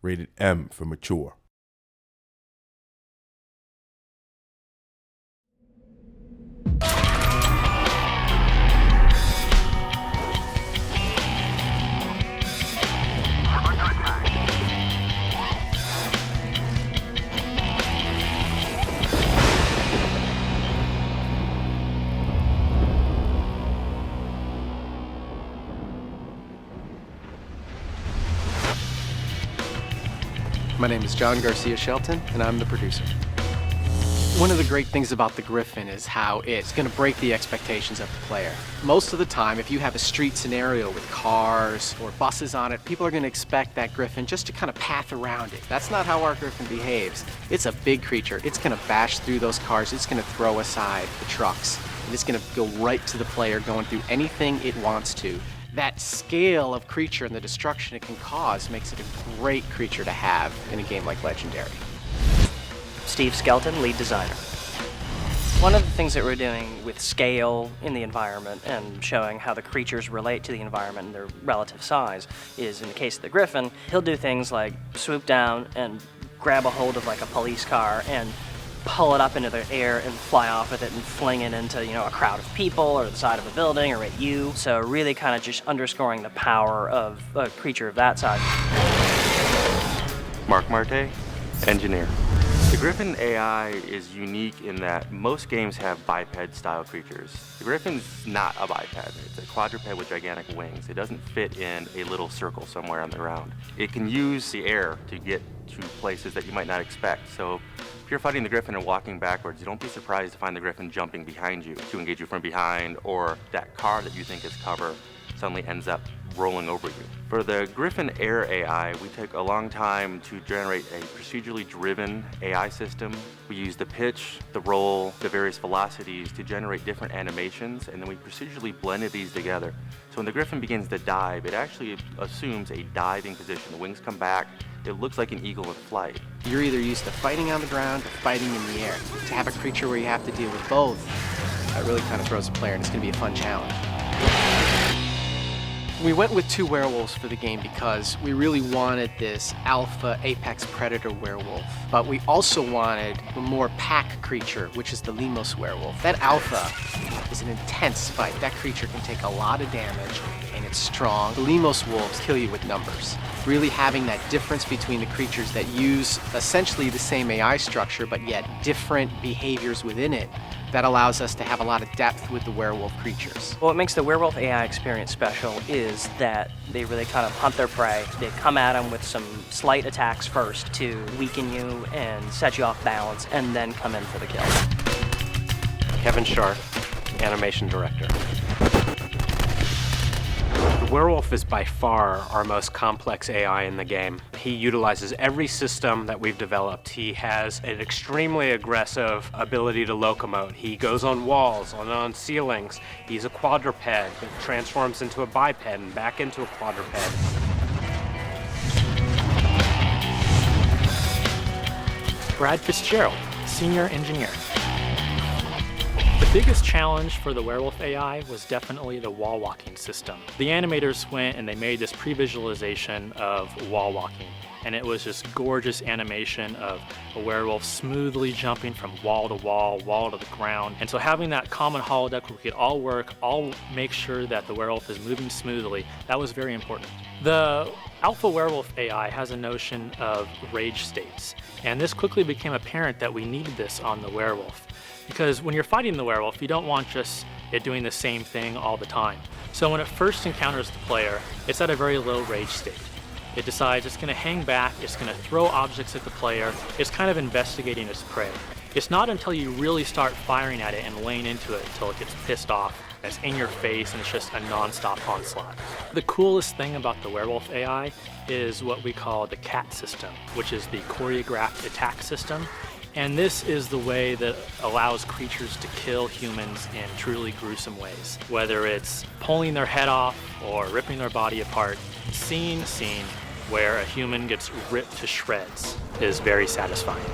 Rated M for mature. My name is John Garcia Shelton, and I'm the producer. One of the great things about the Griffin is how it's going to break the expectations of the player. Most of the time, if you have a street scenario with cars or buses on it, people are going to expect that Griffin just to kind of path around it. That's not how our Griffin behaves. It's a big creature. It's going to bash through those cars. It's going to throw aside the trucks. And it's going to go right to the player, going through anything it wants to. That scale of creature and the destruction it can cause makes it a great creature to have in a game like Legendary. Steve Skelton, lead designer. One of the things that we're doing with scale in the environment and showing how the creatures relate to the environment and their relative size is, in the case of the Griffin, he'll do things like swoop down and grab a hold of like a police car and pull it up into the air and fly off with it and fling it into, a crowd of people or the side of a building or at you. So really kind of just underscoring the power of a creature of that size. Mark Marte, engineer. The Griffin AI is unique in that most games have biped-style creatures. The Griffin's not a biped. It's a quadruped with gigantic wings. It doesn't fit in a little circle somewhere on the ground. It can use the air to get to places that you might not expect. So if you're fighting the Griffin and walking backwards, don't be surprised to find the Griffin jumping behind you to engage you from behind, or that car that you think is cover suddenly ends up rolling over you. For the Griffin Air AI, we took a long time to generate a procedurally driven AI system. We used the pitch, the roll, the various velocities to generate different animations, and then we procedurally blended these together. So when the Griffin begins to dive, it actually assumes a diving position. The wings come back. It looks like an eagle in flight. You're either used to fighting on the ground or fighting in the air. To have a creature where you have to deal with both, that really kind of throws the player, and it's going to be a fun challenge. We went with 2 werewolves for the game because we really wanted this alpha apex predator werewolf, but we also wanted a more pack creature, which is the Limos werewolf. That alpha is an intense fight. That creature can take a lot of damage, and it's strong. The Limos wolves kill you with numbers. Really having that difference between the creatures that use essentially the same AI structure, but yet different behaviors within it, that allows us to have a lot of depth with the werewolf creatures. What makes the werewolf AI experience special is that they really kind of hunt their prey. They come at them with some slight attacks first to weaken you and set you off balance, and then come in for the kill. Kevin Sharp, animation director. The werewolf is by far our most complex AI in the game. He utilizes every system that we've developed. He has an extremely aggressive ability to locomote. He goes on walls, on ceilings. He's a quadruped that transforms into a biped and back into a quadruped. Brad Fitzgerald, senior engineer. The biggest challenge for the werewolf AI was definitely the wall walking system. The animators went and they made this pre-visualization of wall walking, and it was this gorgeous animation of a werewolf smoothly jumping from wall to wall to the ground. And so having that common holodeck where we could all work, all make sure that the werewolf is moving smoothly, that was very important. The Alpha Werewolf AI has a notion of rage states, and this quickly became apparent that we needed this on the werewolf. Because when you're fighting the werewolf, you don't want just it doing the same thing all the time. So when it first encounters the player, it's at a very low rage state. It decides it's going to hang back, it's going to throw objects at the player, it's kind of investigating its prey. It's not until you really start firing at it and laying into it until it gets pissed off, it's in your face, and it's just a non-stop onslaught. The coolest thing about the werewolf AI is what we call the CAT system, which is the choreographed attack system. And this is the way that allows creatures to kill humans in truly gruesome ways. Whether it's pulling their head off or ripping their body apart, seeing a scene where a human gets ripped to shreds is very satisfying.